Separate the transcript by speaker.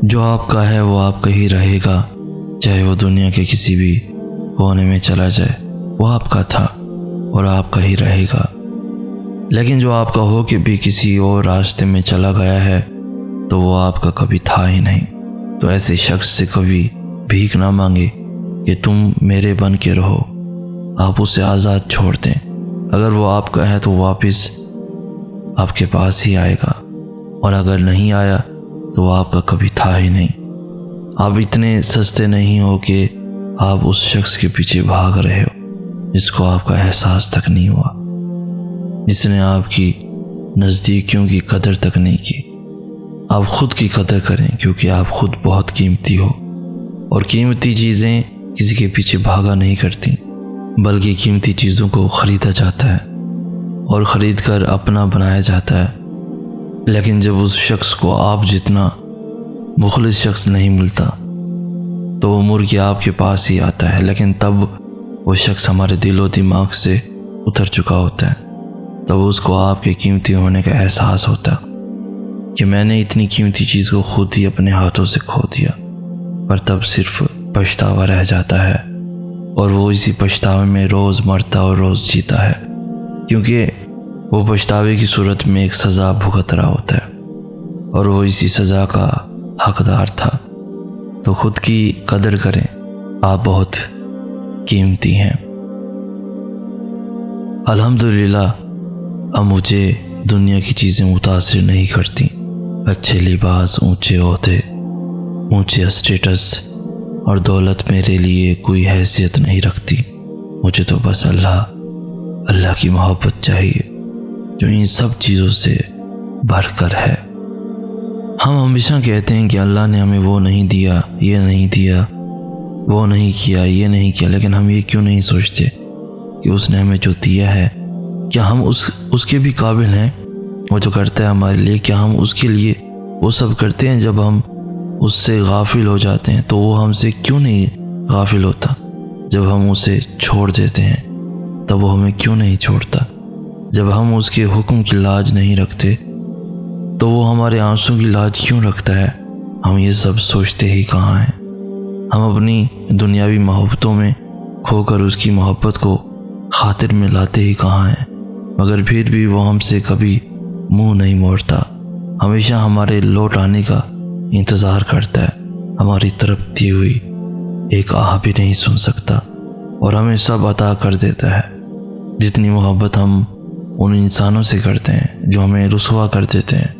Speaker 1: जो आपका है वो आपका ही रहेगा, चाहे वो दुनिया के किसी भी कोने में चला जाए। वो आपका था और आपका ही रहेगा। लेकिन जो आपका हो के भी किसी और रास्ते में चला गया है तो वो आपका कभी था ही नहीं। तो ऐसे शख्स से कभी भीख ना मांगे कि तुम मेरे बन के रहो। आप उसे आज़ाद छोड़ दें। अगर वो आपका है तो वापस आपके पास ही आएगा, और अगर नहीं आया तो वो आपका कभी था ही नहीं। आप इतने सस्ते नहीं हो कि आप उस शख्स के पीछे भाग रहे हो जिसको आपका एहसास तक नहीं हुआ, जिसने आपकी नज़दीकियों की कदर तक नहीं की। आप खुद की कदर करें, क्योंकि आप खुद बहुत कीमती हो, और कीमती चीज़ें किसी के पीछे भागा नहीं करती, बल्कि कीमती चीज़ों को ख़रीदा जाता है और ख़रीद कर अपना बनाया जाता है। लेकिन जब उस शख्स को आप जितना मुखलिस शख्स नहीं मिलता तो वो मुड़ के आपके पास ही आता है। लेकिन तब वो शख्स हमारे दिलो दिमाग से उतर चुका होता है, तब उसको आपके कीमती होने का एहसास होता है कि मैंने इतनी कीमती चीज़ को खुद ही अपने हाथों से खो दिया। पर तब सिर्फ पछतावा रह जाता है, और वो इसी पछतावे में रोज़ मरता और रोज़ जीता है, क्योंकि वो पछतावे की सूरत में एक सज़ा भुगत रहा होता है और वो इसी सज़ा का हकदार था। तो खुद की कदर करें, आप बहुत कीमती हैं। अल्हम्दुलिल्लाह अब मुझे दुनिया की चीज़ें मुतासिर नहीं करती। अच्छे लिबास, ऊंचे ओहदे, ऊंचे स्टेटस और दौलत मेरे लिए कोई हैसियत नहीं रखती। मुझे तो बस अल्लाह की मोहब्बत चाहिए, जो इन सब चीज़ों से भरकर है। हम हमेशा कहते हैं कि अल्लाह ने हमें वो नहीं दिया, ये नहीं दिया, वो नहीं किया, ये नहीं किया, लेकिन हम ये क्यों नहीं सोचते कि उसने हमें जो दिया है, क्या हम उसके भी काबिल हैं? वो जो करता है हमारे लिए, क्या हम उसके लिए वो सब करते हैं? जब हम उससे गाफिल हो जाते हैं तो वो हमसे क्यों नहीं गाफिल होता? जब हम उसे छोड़ देते हैं तब वो हमें क्यों नहीं छोड़ता? जब हम उसके हुक्म की लाज नहीं रखते तो वो हमारे आंसू की लाज क्यों रखता है? हम ये सब सोचते ही कहाँ हैं? हम अपनी दुनियावी मोहब्बतों में खोकर उसकी मोहब्बत को खातिर में लाते ही कहाँ हैं? मगर फिर भी वो हमसे कभी मुंह नहीं मोड़ता, हमेशा हमारे लौट आने का इंतज़ार करता है। हमारी तरफ दी हुई एक आह भी नहीं सुन सकता और हमें सब अता कर देता है। जितनी मोहब्बत हम उन इंसानों से करते हैं जो हमें रुसवा कर देते हैं,